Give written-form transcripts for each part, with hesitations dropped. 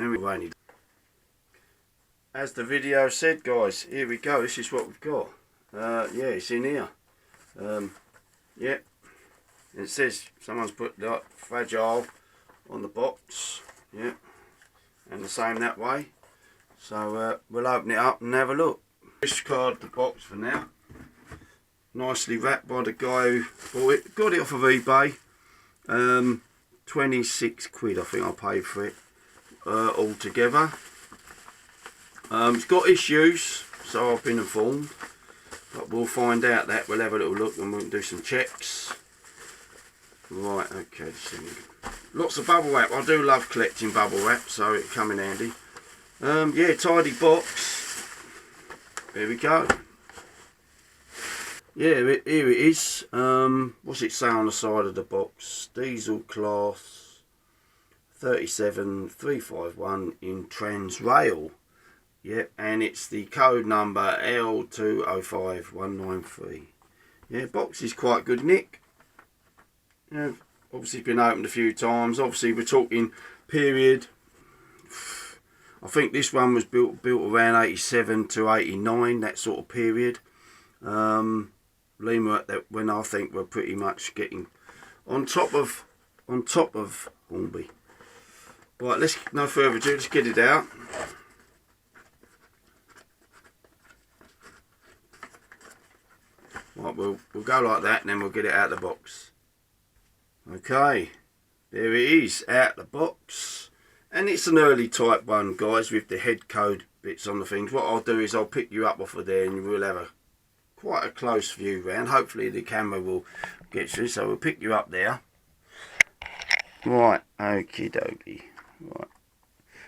Anyway, as the video said, guys, here we go. This is what we've got. Yeah, it's in here. Yeah, it says someone's put like fragile on the box. Yeah, and the same that way. So we'll open it up and have a look. Discard the box for now. Nicely wrapped by the guy who bought it. Got it off of eBay. 26 quid I think I paid for it altogether. It's got issues, so I've been informed, but we'll find out that. We'll have a little look and we'll do some checks. Right, okay, so lots of bubble wrap. I do love collecting bubble wrap, so it'll come in handy. Yeah, tidy box. There we go. Yeah, here it is. What's it say on the side of the box? Diesel class 37351 in Transrail. Yep, and it's the code number L205193. Yeah, box is quite good nick. Yeah, obviously been opened a few times. Obviously we're talking period. I think this one was built around 87 to 89, that sort of period. Lima at that when I think we're pretty much getting on top of Hornby. Right, let's no further ado, let's get it out. Right, we'll go like that and then we'll get it out of the box. Okay, there it is, out the box. And it's an early type one, guys, with the head code bits on the things. What I'll do is I'll pick you up off of there and we'll have quite a close view round. Hopefully the camera will get through, so we'll pick you up there. Right, okie dokie. Right.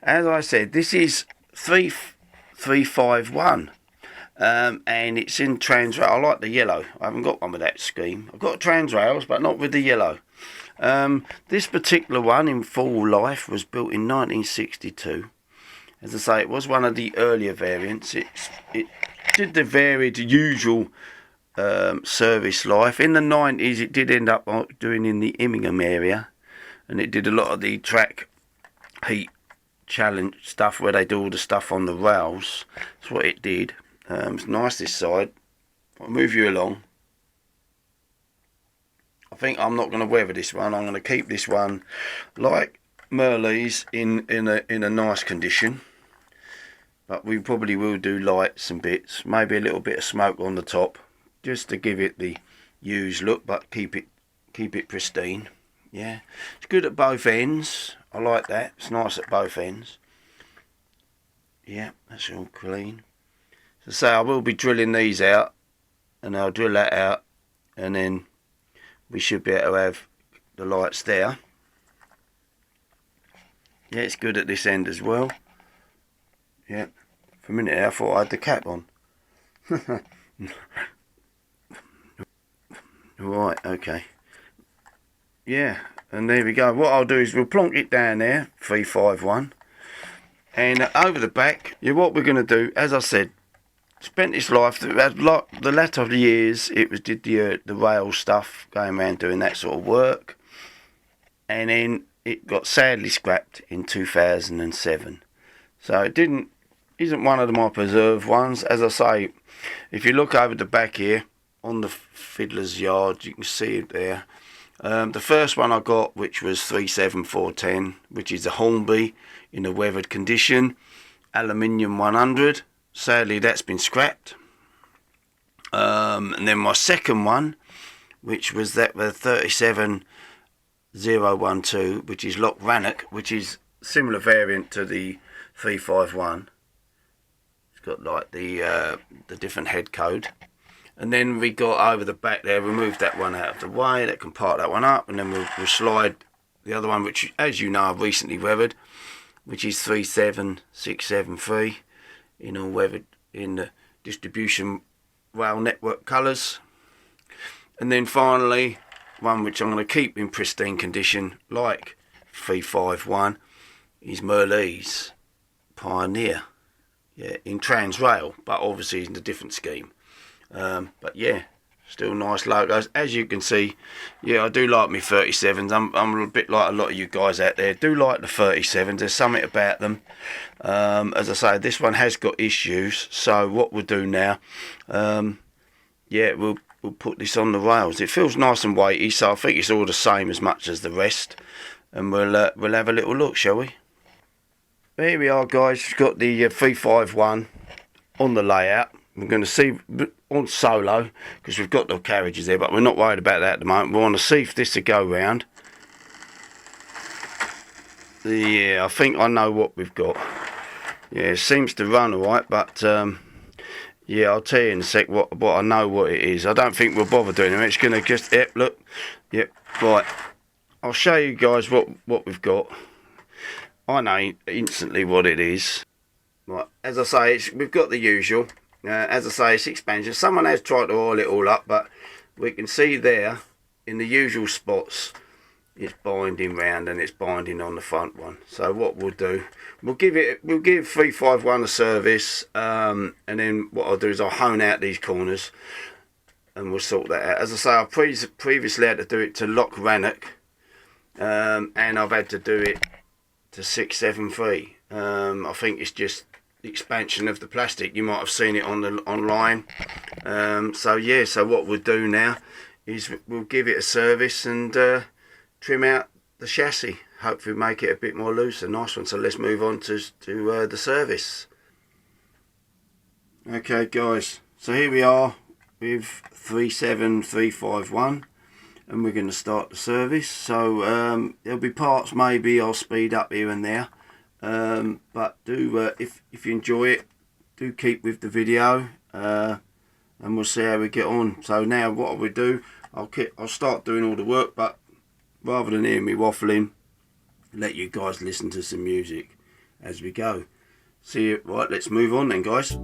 As I said, this is 3351. And it's in Transrail. I like the yellow. I haven't got one with that scheme. I've got Transrails, but not with the yellow. This particular one in full life was built in 1962. As I say, it was one of the earlier variants. It did the varied usual service life. In the 90s, it did end up doing in the Immingham area, and it did a lot of the track heat challenge stuff where they do all the stuff on the rails. That's what it did. It's nice this side. I'll move you along. I think I'm not going to weather this one. I'm going to keep this one like Merle's in a nice condition. But we probably will do lights and bits. Maybe a little bit of smoke on the top, just to give it the used look, but keep it pristine. Yeah, it's good at both ends. I like that. It's nice at both ends. Yeah, that's all clean. So say I will be drilling these out, and I'll drill that out, and then we should be able to have the lights there. Yeah, it's good at this end as well. Yeah, for a minute there, I thought I had the cap on. Right, okay. Yeah, and there we go. What I'll do is we'll plonk it down there, 351. And over the back, yeah, what we're going to do, as I said, spent its life, the latter of the years, it did the rail stuff, going around doing that sort of work. And then it got sadly scrapped in 2007. So it isn't one of my preserved ones. As I say, if you look over the back here, on the fiddler's yard, you can see it there. The first one I got, which was 37410, which is a Hornby in a weathered condition, aluminium 100. Sadly, that's been scrapped. And then my second one, which was the 37012, which is Lock Rannoch, which is similar variant to the 351. It's got like the different head code. And then we got over the back there, we moved that one out of the way, that can part that one up, and then we'll slide the other one, which, as you know, I've recently weathered, which is 37673. In all weathered in the distribution rail network colours. And then finally, one which I'm going to keep in pristine condition, like 351, is Merle's Pioneer. Yeah, in Transrail, but obviously in a different scheme. But yeah, Still nice logos. As you can see, yeah, I do like me 37s. I'm a bit like a lot of you guys out there. Do like the 37s. There's something about them. As I say, this one has got issues. So what we'll do now, yeah, we'll put this on the rails. It feels nice and weighty, so I think it's all the same as much as the rest. And we'll have a little look, shall we? Here we are, guys. We've got the 351 on the layout. We're going to see on solo because we've got the carriages there, but we're not worried about that at the moment. We want to see if this will go round. Yeah, I think I know what we've got. Yeah, it seems to run alright, but yeah, I'll tell you in a sec what I know what it is. I don't think we'll bother doing it. It's going to just, yep, look, yep, right. I'll show you guys what we've got. I know instantly what it is. Right, as I say, we've got the usual. As I say, it's expansion. Someone has tried to oil it all up, but we can see there in the usual spots it's binding round and it's binding on the front one. So what we'll do, we'll give 351 a service, and then what I'll do is I'll hone out these corners and we'll sort that out. As I say, I previously had to do it to lock Rannoch, and I've had to do it to 673. I think it's just the expansion of the plastic. You might have seen it on the online. So yeah, so what we'll do now is we'll give it a service and trim out the chassis. Hopefully make it a bit more loose, a nice one. So let's move on to the service. Okay guys, so here we are with 37351 and we're going to start the service. So there'll be parts maybe I'll speed up here and there, but do if you enjoy it, do keep with the video, and we'll see how we get on. So now what I will do, I'll start doing all the work, but rather than hear me waffling, let you guys listen to some music as we go. See you. Right, let's move on then, guys.